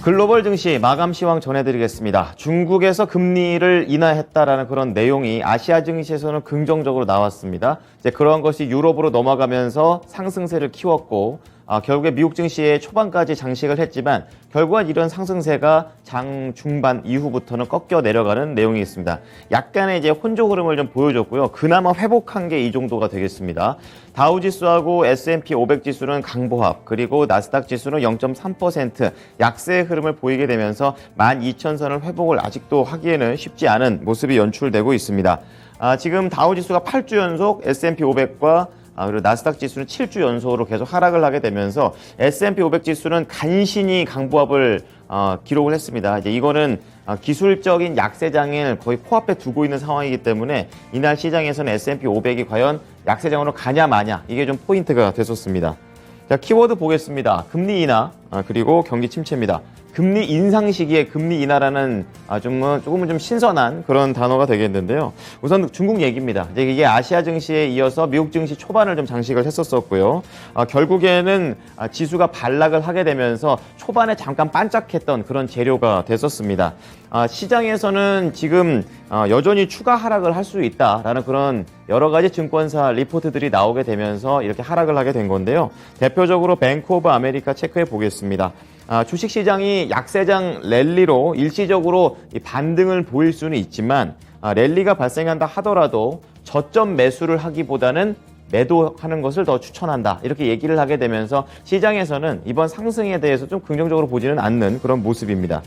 글로벌 증시 마감 시황 전해드리겠습니다. 중국에서 금리를 인하했다라는 그런 내용이 아시아 증시에서는 긍정적으로 나왔습니다. 이제 그러한 것이 유럽으로 넘어가면서 상승세를 키웠고, 결국에 미국 증시의 초반까지 장식을 했지만 결국은 이런 상승세가 장 중반 이후부터는 꺾여 내려가는 내용이 있습니다. 약간의 이제 혼조 흐름을 좀 보여줬고요. 그나마 회복한 게 이 정도가 되겠습니다. 다우 지수하고 S&P 500 지수는 강보합, 그리고 나스닥 지수는 0.3% 약세 흐름을 보이게 되면서 12,000선을 회복을 아직도 하기에는 쉽지 않은 모습이 연출되고 있습니다. 지금 다우 지수가 8주 연속 S&P 500과 그리고 나스닥 지수는 7주 연속으로 계속 하락을 하게 되면서 S&P 500 지수는 간신히 강보합을 기록을 했습니다. 이제 이거는 기술적인 약세장을 거의 코앞에 두고 있는 상황이기 때문에 이날 시장에서는 S&P 500이 과연 약세장으로 가냐 마냐, 이게 좀 포인트가 됐었습니다. 자, 키워드 보겠습니다. 금리 인하, 그리고 경기 침체입니다. 금리 인상 시기에 금리 인하라는 조금은 좀 신선한 그런 단어가 되겠는데요. 우선 중국 얘기입니다. 이제 이게 아시아 증시에 이어서 미국 증시 초반을 좀 장식을 했었고요. 결국에는 지수가 반락을 하게 되면서 초반에 잠깐 반짝했던 그런 재료가 됐었습니다. 시장에서는 지금 여전히 추가 하락을 할 수 있다라는 그런 여러 가지 증권사 리포트들이 나오게 되면서 이렇게 하락을 하게 된 건데요. 대표적으로 뱅크 오브 아메리카 체크해 보겠습니다. 주식시장이 약세장 랠리로 일시적으로 반등을 보일 수는 있지만 랠리가 발생한다 하더라도 저점 매수를 하기보다는 매도하는 것을 더 추천한다, 이렇게 얘기를 하게 되면서 시장에서는 이번 상승에 대해서 좀 긍정적으로 보지는 않는 그런 모습입니다.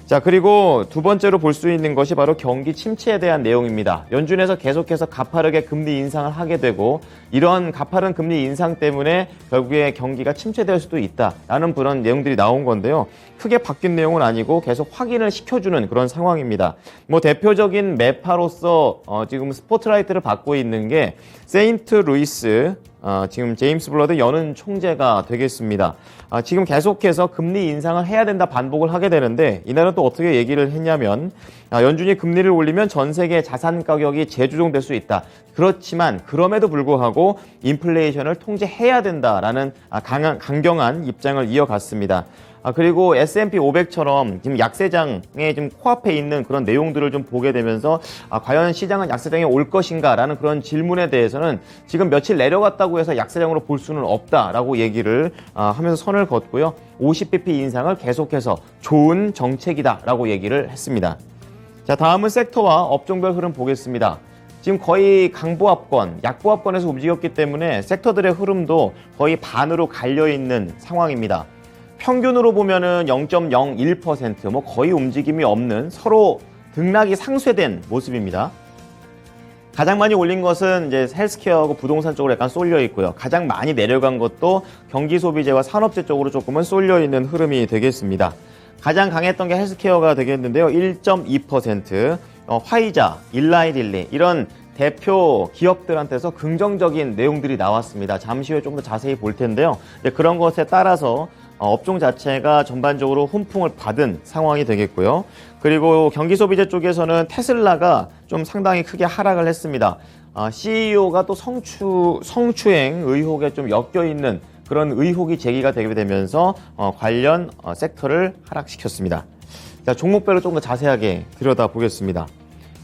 자, 그리고 두 번째로 볼 수 있는 것이 바로 경기 침체에 대한 내용입니다. 연준에서 계속해서 가파르게 금리 인상을 하게 되고 이런 가파른 금리 인상 때문에 결국에 경기가 침체될 수도 있다라는 그런 내용들이 나온 건데요. 크게 바뀐 내용은 아니고 계속 확인을 시켜주는 그런 상황입니다. 뭐 대표적인 매파로서 지금 스포트라이트를 받고 있는 게 세인트 루이스 지금 제임스 블러드 연은 총재가 되겠습니다. 지금 계속해서 금리 인상을 해야 된다 반복을 하게 되는데 이날은 또 어떻게 얘기를 했냐면 연준이 금리를 올리면 전 세계 자산 가격이 재조정될 수 있다. 그렇지만 그럼에도 불구하고 인플레이션을 통제해야 된다라는 강경한 입장을 이어갔습니다. 그리고 S&P 500처럼 지금 약세장에 지금 코앞에 있는 그런 내용들을 좀 보게 되면서 과연 시장은 약세장에 올 것인가라는 그런 질문에 대해서는 지금 며칠 내려갔다고 해서 약세장으로 볼 수는 없다라고 얘기를 하면서 선을 걷고요. 50bp 인상을 계속해서 좋은 정책이다라고 얘기를 했습니다. 자, 다음은 섹터와 업종별 흐름 보겠습니다. 지금 거의 강보합권, 약보합권에서 움직였기 때문에 섹터들의 흐름도 거의 반으로 갈려있는 상황입니다. 평균으로 보면은 0.01%, 뭐 거의 움직임이 없는 서로 등락이 상쇄된 모습입니다. 가장 많이 올린 것은 이제 헬스케어하고 부동산 쪽으로 약간 쏠려 있고요. 가장 많이 내려간 것도 경기 소비재와 산업재 쪽으로 조금은 쏠려 있는 흐름이 되겠습니다. 가장 강했던 게 헬스케어가 되겠는데요. 1.2%, 화이자, 일라이릴리 이런 대표 기업들한테서 긍정적인 내용들이 나왔습니다. 잠시 후에 좀 더 자세히 볼 텐데요. 그런 것에 따라서 업종 자체가 전반적으로 훈풍을 받은 상황이 되겠고요. 그리고 경기 소비재 쪽에서는 테슬라가 좀 상당히 크게 하락을 했습니다. CEO가 또 성추행 의혹에 좀 엮여 있는 그런 의혹이 제기가 되게 되면서 관련 섹터를 하락시켰습니다. 자, 종목별로 좀 더 자세하게 들여다보겠습니다.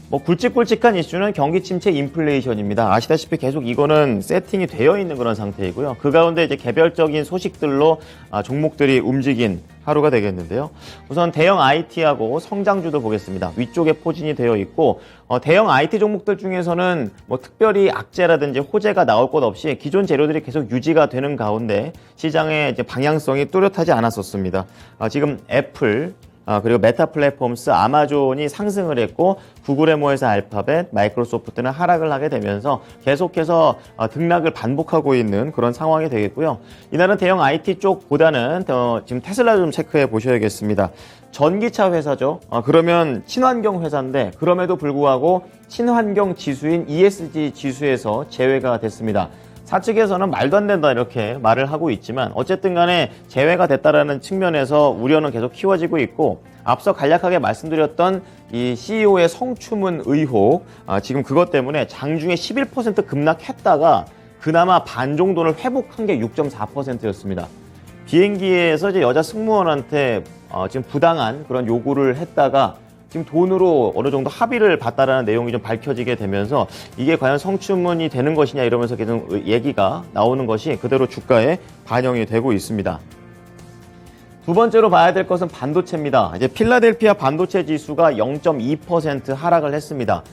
뭐 굵직굵직한 이슈는 경기 침체 인플레이션입니다. 아시다시피 계속 이거는 세팅이 되어 있는 그런 상태이고요. 그 가운데 이제 개별적인 소식들로 종목들이 움직인 하루가 되겠는데요. 우선 대형 IT하고 성장주도 보겠습니다. 위쪽에 포진이 되어 있고 대형 IT 종목들 중에서는 뭐 특별히 악재라든지 호재가 나올 것 없이 기존 재료들이 계속 유지가 되는 가운데 시장의 이제 방향성이 뚜렷하지 않았었습니다. 지금 애플, 그리고 메타 플랫폼스, 아마존이 상승을 했고 구글의 모에서 알파벳, 마이크로소프트는 하락을 하게 되면서 계속해서 등락을 반복하고 있는 그런 상황이 되겠고요. 이날은 대형 IT 쪽보다는 지금 테슬라 좀 체크해 보셔야겠습니다. 전기차 회사죠. 그러면 친환경 회사인데 그럼에도 불구하고 친환경 지수인 ESG 지수에서 제외가 됐습니다. 사측에서는 말도 안 된다 이렇게 말을 하고 있지만 어쨌든 간에 제외가 됐다라는 측면에서 우려는 계속 키워지고 있고 앞서 간략하게 말씀드렸던 이 CEO의 성추문 의혹 지금 그것 때문에 장중에 11% 급락했다가 그나마 반 정도를 회복한 게 6.4%였습니다. 비행기에서 이제 여자 승무원한테 지금 부당한 그런 요구를 했다가 지금 돈으로 어느 정도 합의를 봤다라는 내용이 좀 밝혀지게 되면서 이게 과연 성추문이 되는 것이냐 이러면서 계속 얘기가 나오는 것이 그대로 주가에 반영이 되고 있습니다. 두 번째로 봐야 될 것은 반도체입니다. 이제 필라델피아 반도체 지수가 0.2% 하락을 했습니다.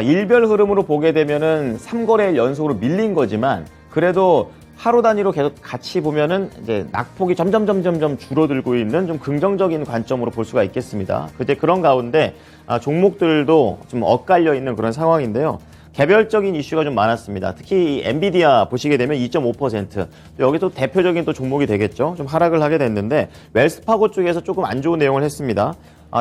일별 흐름으로 보게 되면은 3거래일 연속으로 밀린 거지만 그래도 하루 단위로 계속 같이 보면은 이제 낙폭이 점점 줄어들고 있는 좀 긍정적인 관점으로 볼 수가 있겠습니다. 그때 그런 가운데 종목들도 좀 엇갈려 있는 그런 상황인데요. 개별적인 이슈가 좀 많았습니다. 특히 이 엔비디아 보시게 되면 2.5%. 여기서 대표적인 또 종목이 되겠죠. 좀 하락을 하게 됐는데 웰스파고 쪽에서 조금 안 좋은 내용을 했습니다.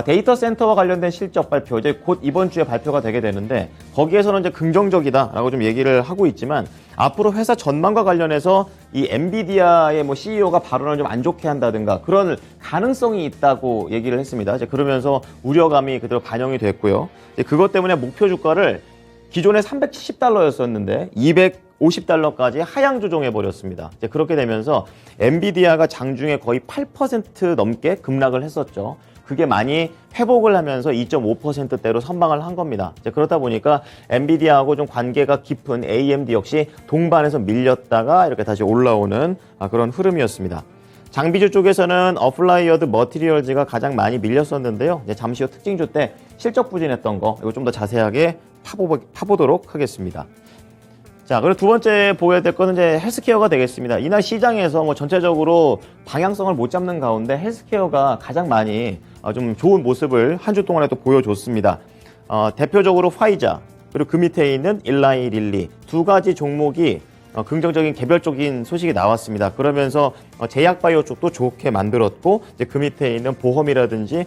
데이터 센터와 관련된 실적 발표 이제 곧 이번 주에 발표가 되게 되는데 거기에서는 이제 긍정적이다라고 좀 얘기를 하고 있지만 앞으로 회사 전망과 관련해서 이 엔비디아의 뭐 CEO가 발언을 좀 안 좋게 한다든가 그런 가능성이 있다고 얘기를 했습니다. 이제 그러면서 우려감이 그대로 반영이 됐고요. 이제 그것 때문에 목표 주가를 기존에 370달러였었는데 250달러까지 하향 조정해 버렸습니다. 이제 그렇게 되면서 엔비디아가 장중에 거의 8% 넘게 급락을 했었죠. 그게 많이 회복을 하면서 2.5%대로 선방을 한 겁니다. 이제 그렇다 보니까 엔비디아하고 좀 관계가 깊은 AMD 역시 동반해서 밀렸다가 이렇게 다시 올라오는 그런 흐름이었습니다. 장비주 쪽에서는 어플라이어드 머티리얼즈가 가장 많이 밀렸었는데요. 이제 잠시 후 특징주 때 실적 부진했던 거 이거 좀 더 자세하게 파보도록 하겠습니다. 자, 그리고 두 번째 보여야 될 거는 이제 헬스케어가 되겠습니다. 이날 시장에서 뭐 전체적으로 방향성을 못 잡는 가운데 헬스케어가 가장 많이 좀 좋은 모습을 한 주 동안에 또 보여줬습니다. 대표적으로 화이자 그리고 그 밑에 있는 일라이 릴리 두 가지 종목이 긍정적인 개별적인 소식이 나왔습니다. 그러면서 제약바이오 쪽도 좋게 만들었고 이제 그 밑에 있는 보험이라든지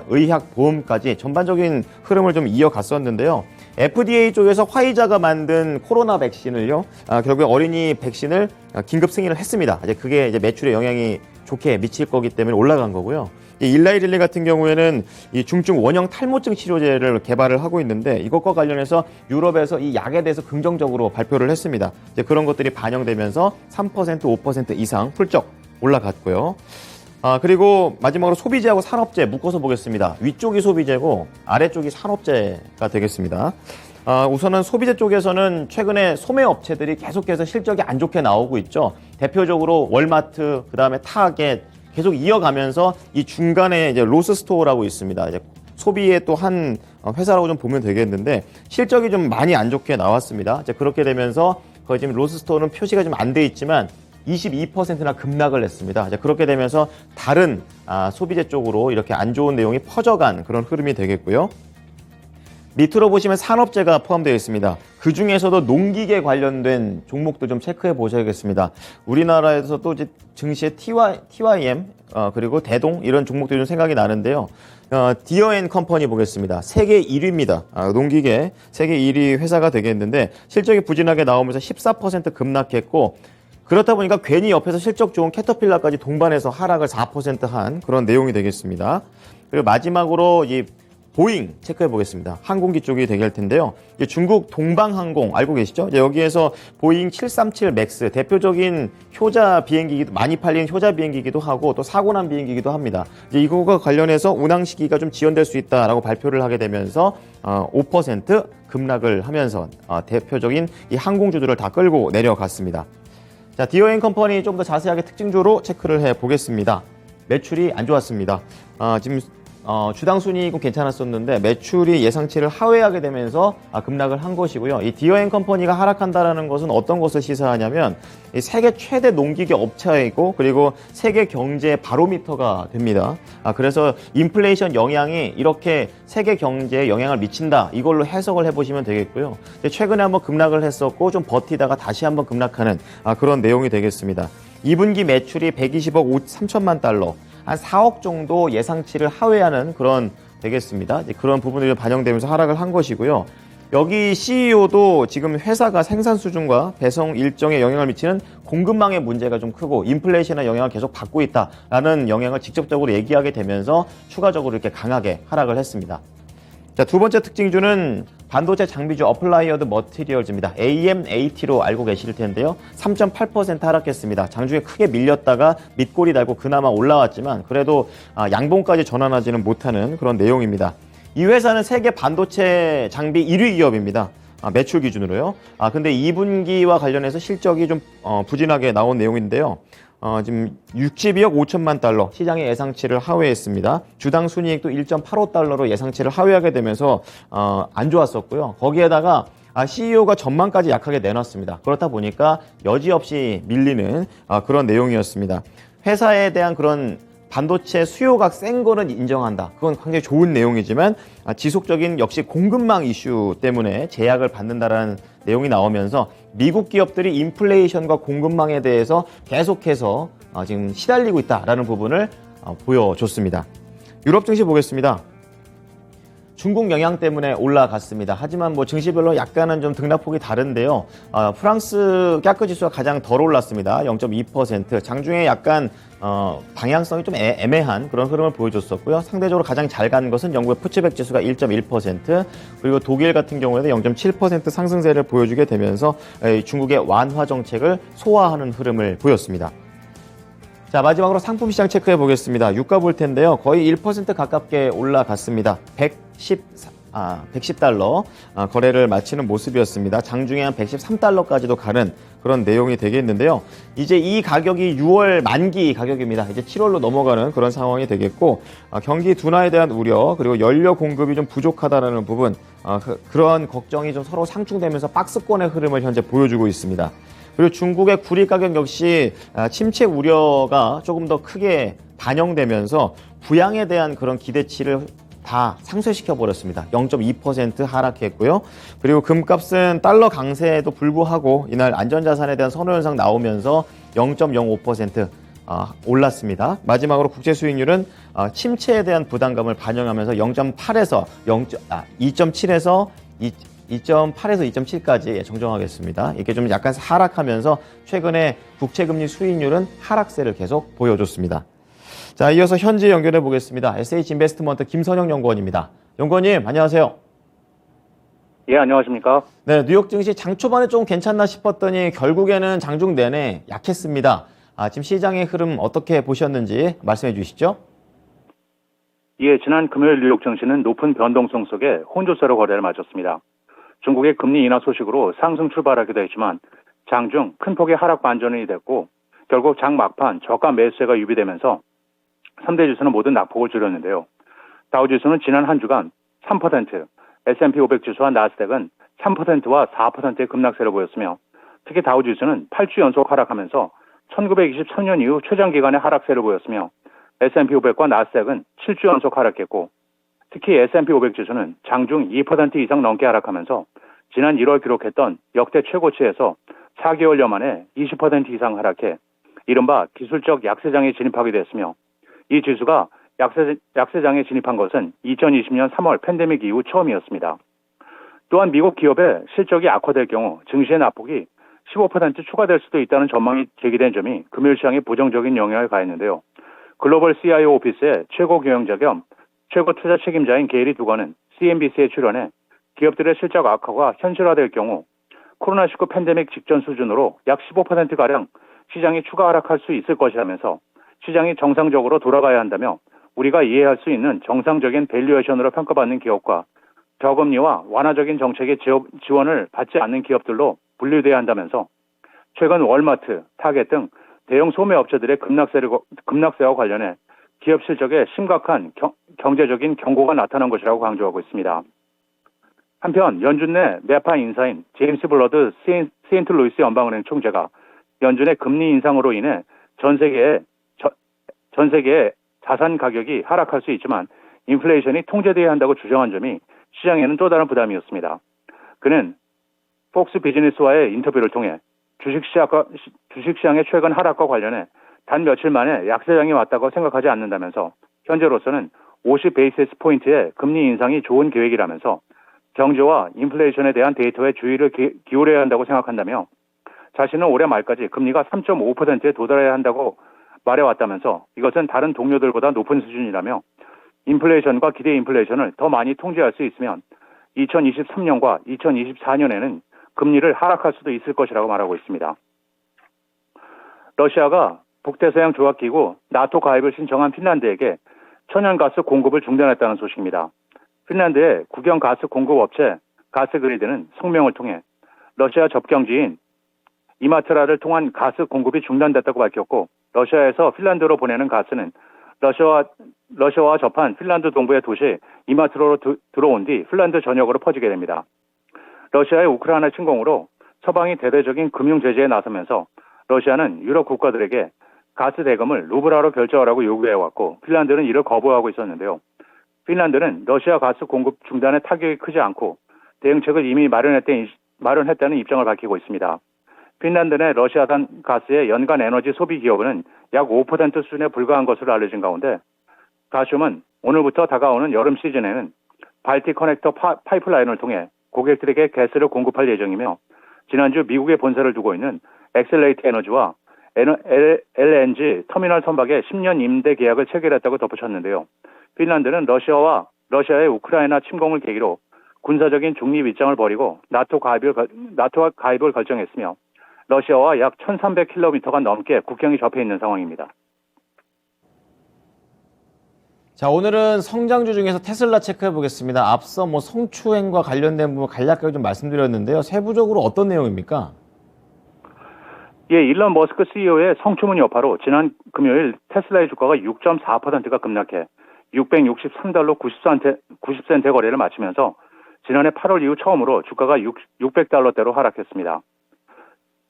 의학 보험까지 전반적인 흐름을 좀 이어갔었는데요. FDA 쪽에서 화이자가 만든 코로나 백신을요, 결국에 어린이 백신을 긴급 승인을 했습니다. 이제 그게 이제 매출에 영향이 좋게 미칠 거기 때문에 올라간 거고요. 이 일라이 릴리 같은 경우에는 이 중증 원형 탈모증 치료제를 개발을 하고 있는데 이것과 관련해서 유럽에서 이 약에 대해서 긍정적으로 발표를 했습니다. 이제 그런 것들이 반영되면서 3%, 5% 이상 훌쩍 올라갔고요. 그리고 마지막으로 소비재하고 산업재 묶어서 보겠습니다. 위쪽이 소비재고 아래쪽이 산업재가 되겠습니다. 우선은 소비재 쪽에서는 최근에 소매업체들이 계속해서 실적이 안 좋게 나오고 있죠. 대표적으로 월마트, 그 다음에 타겟 계속 이어가면서 이 중간에 이제 로스스토어라고 있습니다. 이제 소비의 또 한 회사라고 좀 보면 되겠는데 실적이 좀 많이 안 좋게 나왔습니다. 이제 그렇게 되면서 거의 지금 로스스토어는 표시가 좀 안 돼 있지만 22%나 급락을 했습니다. 이제 그렇게 되면서 다른 소비재 쪽으로 이렇게 안 좋은 내용이 퍼져간 그런 흐름이 되겠고요. 밑으로 보시면 산업재가 포함되어 있습니다. 그 중에서도 농기계 관련된 종목도 좀 체크해 보셔야겠습니다. 우리나라에서도 이제 증시의 TYM 그리고 대동 이런 종목들이 좀 생각이 나는데요. 디어앤컴퍼니 보겠습니다. 세계 1위입니다. 농기계 세계 1위 회사가 되겠는데 실적이 부진하게 나오면서 14% 급락했고 그렇다 보니까 괜히 옆에서 실적 좋은 캐터필라까지 동반해서 하락을 4%한 그런 내용이 되겠습니다. 그리고 마지막으로 이 보잉 체크해 보겠습니다. 항공기 쪽이 되게 텐데요. 중국 동방항공 알고 계시죠? 여기에서 보잉 737 맥스 대표적인 효자 비행기기도 많이 팔린 효자 비행기기도 하고 또 사고 난 비행기기도 합니다. 이제 이거가 관련해서 운항 시기가 좀 지연될 수 있다라고 발표를 하게 되면서 5% 급락을 하면서 대표적인 이 항공주들을 다 끌고 내려갔습니다. 자, 디어앤컴퍼니 좀 더 자세하게 특징주로 체크를 해 보겠습니다. 매출이 안 좋았습니다. 지금 주당 순이익은 괜찮았었는데 매출이 예상치를 하회하게 되면서 급락을 한 것이고요. 이 디어앤컴퍼니가 하락한다라는 것은 어떤 것을 시사하냐면 이 세계 최대 농기계 업체이고 그리고 세계 경제의 바로미터가 됩니다. 그래서 인플레이션 영향이 이렇게 세계 경제에 영향을 미친다. 이걸로 해석을 해보시면 되겠고요. 최근에 한번 급락을 했었고 좀 버티다가 다시 한번 급락하는 그런 내용이 되겠습니다. 2분기 매출이 120억 3천만 달러. 한 4억 정도 예상치를 하회하는 그런 되겠습니다. 그런 부분들이 반영되면서 하락을 한 것이고요. 여기 CEO도 지금 회사가 생산 수준과 배송 일정에 영향을 미치는 공급망의 문제가 좀 크고 인플레이션의 영향을 계속 받고 있다라는 영향을 직접적으로 얘기하게 되면서 추가적으로 이렇게 강하게 하락을 했습니다. 자, 두 번째 특징주는 반도체 장비주 어플라이어드 머티리얼즈입니다. AMAT로 알고 계실 텐데요. 3.8% 하락했습니다. 장중에 크게 밀렸다가 밑골이 달고 그나마 올라왔지만 그래도 양봉까지 전환하지는 못하는 그런 내용입니다. 이 회사는 세계 반도체 장비 1위 기업입니다. 매출 기준으로요. 근데 2분기와 관련해서 실적이 좀 부진하게 나온 내용인데요. 지금 62억 5천만 달러 시장의 예상치를 하회했습니다. 주당 순이익도 1.85달러로 예상치를 하회하게 되면서 안 좋았었고요. 거기에다가 CEO가 전망까지 약하게 내놨습니다. 그렇다 보니까 여지없이 밀리는 그런 내용이었습니다. 회사에 대한 그런 반도체 수요가 센 거는 인정한다. 그건 굉장히 좋은 내용이지만 지속적인 역시 공급망 이슈 때문에 제약을 받는다라는 내용이 나오면서 미국 기업들이 인플레이션과 공급망에 대해서 계속해서 지금 시달리고 있다라는 부분을 보여줬습니다. 유럽 증시 보겠습니다. 중국 영향 때문에 올라갔습니다. 하지만 뭐 증시별로 약간은 좀 등락폭이 다른데요. 프랑스 깍크 지수가 가장 덜 올랐습니다. 0.2%. 장중에 약간 방향성이 좀 애매한 그런 흐름을 보여줬었고요. 상대적으로 가장 잘 간 것은 영국의 푸츠백 지수가 1.1%, 그리고 독일 같은 경우에도 0.7% 상승세를 보여주게 되면서 중국의 완화 정책을 소화하는 흐름을 보였습니다. 자, 마지막으로 상품 시장 체크해 보겠습니다. 유가 볼 텐데요. 거의 1% 가깝게 올라갔습니다. 110달러 거래를 마치는 모습이었습니다. 장중에 한 113달러까지도 가는 그런 내용이 되겠는데요. 이제 이 가격이 6월 만기 가격입니다. 이제 7월로 넘어가는 그런 상황이 되겠고, 경기 둔화에 대한 우려, 그리고 연료 공급이 좀 부족하다는 부분, 그런 걱정이 좀 서로 상충되면서 박스권의 흐름을 현재 보여주고 있습니다. 그리고 중국의 구리 가격 역시 침체 우려가 조금 더 크게 반영되면서 부양에 대한 그런 기대치를 다 상쇄시켜 버렸습니다. 0.2% 하락했고요. 그리고 금값은 달러 강세에도 불구하고 이날 안전자산에 대한 선호 현상 나오면서 0.05% 올랐습니다. 마지막으로 국제 수익률은 침체에 대한 부담감을 반영하면서 2.7에서 2.7까지 정정하겠습니다. 이게 좀 약간 하락하면서 최근에 국채금리 수익률은 하락세를 계속 보여줬습니다. 자, 이어서 현지 연결해 보겠습니다. SH인베스트먼트 김선영 연구원입니다. 연구원님, 안녕하세요. 예, 안녕하십니까? 네, 뉴욕 증시 장 초반에 좀 괜찮나 싶었더니 결국에는 장중 내내 약했습니다. 지금 시장의 흐름 어떻게 보셨는지 말씀해 주시죠. 예, 지난 금요일 뉴욕 증시는 높은 변동성 속에 혼조세로 거래를 마쳤습니다. 중국의 금리 인하 소식으로 상승 출발하기도 했지만 장중 큰 폭의 하락 반전이 됐고 결국 장 막판 저가 매수세가 유비되면서 3대 지수는 모두 낙폭을 줄였는데요. 다우지수는 지난 한 주간 3%, S&P 500 지수와 나스닥은 3%와 4%의 급락세를 보였으며 특히 다우지수는 8주 연속 하락하면서 1923년 이후 최장 기간의 하락세를 보였으며 S&P 500과 나스닥은 7주 연속 하락했고 특히 S&P 500 지수는 장중 2% 이상 넘게 하락하면서 지난 1월 기록했던 역대 최고치에서 4개월여 만에 20% 이상 하락해 이른바 기술적 약세장에 진입하게 됐으며 이 지수가 약세장에 진입한 것은 2020년 3월 팬데믹 이후 처음이었습니다. 또한 미국 기업의 실적이 악화될 경우 증시의 낙폭이 15% 추가될 수도 있다는 전망이 제기된 점이 금요일 시장에 부정적인 영향을 가했는데요. 글로벌 CIO 오피스의 최고 경영자 겸 최고 투자 책임자인 게리 두건은 CNBC에 출연해 기업들의 실적 악화가 현실화될 경우 코로나19 팬데믹 직전 수준으로 약 15%가량 시장이 추가 하락할 수 있을 것이라면서 시장이 정상적으로 돌아가야 한다며 우리가 이해할 수 있는 정상적인 밸류에이션으로 평가받는 기업과 저금리와 완화적인 정책의 지원을 받지 않는 기업들로 분류돼야 한다면서 최근 월마트, 타겟 등 대형 소매 업체들의 급락세와 관련해 기업 실적에 심각한 경제적인 경고가 나타난 것이라고 강조하고 있습니다. 한편 연준 내 매파 인사인 제임스 블러드 세인트루이스 연방은행 총재가 연준의 금리 인상으로 인해 전 세계의 자산 가격이 하락할 수 있지만 인플레이션이 통제돼야 한다고 주장한 점이 시장에는 또 다른 부담이었습니다. 그는 폭스 비즈니스와의 인터뷰를 통해 주식시장의 최근 하락과 관련해 단 며칠 만에 약세장이 왔다고 생각하지 않는다면서 현재로서는 50 베이시스 포인트의 금리 인상이 좋은 계획이라면서 경제와 인플레이션에 대한 데이터에 주의를 기울여야 한다고 생각한다며 자신은 올해 말까지 금리가 3.5%에 도달해야 한다고 말해왔다면서 이것은 다른 동료들보다 높은 수준이라며 인플레이션과 기대 인플레이션을 더 많이 통제할 수 있으면 2023년과 2024년에는 금리를 하락할 수도 있을 것이라고 말하고 있습니다. 러시아가 북대서양 조약기구 나토 가입을 신청한 핀란드에게 천연가스 공급을 중단했다는 소식입니다. 핀란드의 국영 가스 공급 업체 가스그리드는 성명을 통해 러시아 접경지인 이마트라를 통한 가스 공급이 중단됐다고 밝혔고, 러시아에서 핀란드로 보내는 가스는 러시아와 접한 핀란드 동부의 도시 이마트로로 들어온 뒤 핀란드 전역으로 퍼지게 됩니다. 러시아의 우크라이나 침공으로 서방이 대대적인 금융 제재에 나서면서 러시아는 유럽 국가들에게 가스 대금을 루블화로 결제하라고 요구해왔고, 핀란드는 이를 거부하고 있었는데요. 핀란드는 러시아 가스 공급 중단의 타격이 크지 않고 대응책을 이미 마련했다는 입장을 밝히고 있습니다. 핀란드 내 러시아산 가스의 연간 에너지 소비 기여분은 약 5% 수준에 불과한 것으로 알려진 가운데, 가슘은 오늘부터 다가오는 여름 시즌에는 발틱 커넥터 파이프라인을 통해 고객들에게 가스를 공급할 예정이며, 지난주 미국에 본사를 두고 있는 엑셀레이트 에너지와 LNG 터미널 선박의 10년 임대 계약을 체결했다고 덧붙였는데요. 핀란드는 러시아의 우크라이나 침공을 계기로 군사적인 중립 입장을 버리고 나토와 가입을 결정했으며, 러시아와 약 1,300km가 넘게 국경이 접해 있는 상황입니다. 자, 오늘은 성장주 중에서 테슬라 체크해 보겠습니다. 앞서 성추행과 관련된 부분 간략하게 좀 말씀드렸는데요. 세부적으로 어떤 내용입니까? 예, 일론 머스크 CEO의 성추문 여파로 지난 금요일 테슬라의 주가가 6.4%가 급락해 663달러 90센트의 거래를 마치면서 지난해 8월 이후 처음으로 주가가 600달러대로 하락했습니다.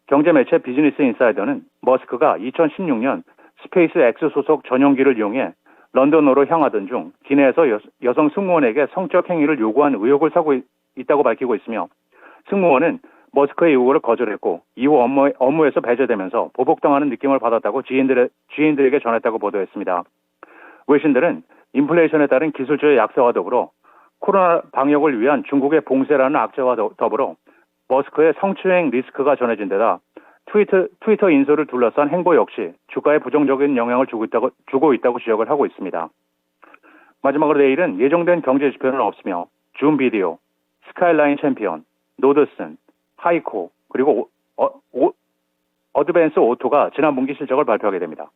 경제 매체 비즈니스 인사이더는 머스크가 2016년 스페이스 X 소속 전용기를 이용해 런던으로 향하던 중 기내에서 여성 승무원에게 성적 행위를 요구한 의혹을 사고 있다고 밝히고 있으며, 승무원은 머스크의 요구를 거절했고 이후 업무에서 배제되면서 보복당하는 느낌을 받았다고 지인들에게 전했다고 보도했습니다. 외신들은 인플레이션에 따른 기술주의 약세와 더불어 코로나 방역을 위한 중국의 봉쇄라는 악재와 더불어 머스크의 성추행 리스크가 전해진 데다 트위터 인수를 둘러싼 행보 역시 주가에 부정적인 영향을 주고 있다고 지적을 하고 있습니다. 마지막으로 내일은 예정된 경제 지표는 없으며 줌 비디오, 스카이라인 챔피언, 노드슨, 하이코, 그리고 어드밴스 오토가 지난 분기 실적을 발표하게 됩니다.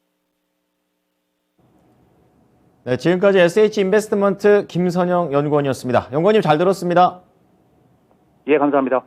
네, 지금까지 SH인베스트먼트 김선영 연구원이었습니다. 연구원님 잘 들었습니다. 예, 감사합니다.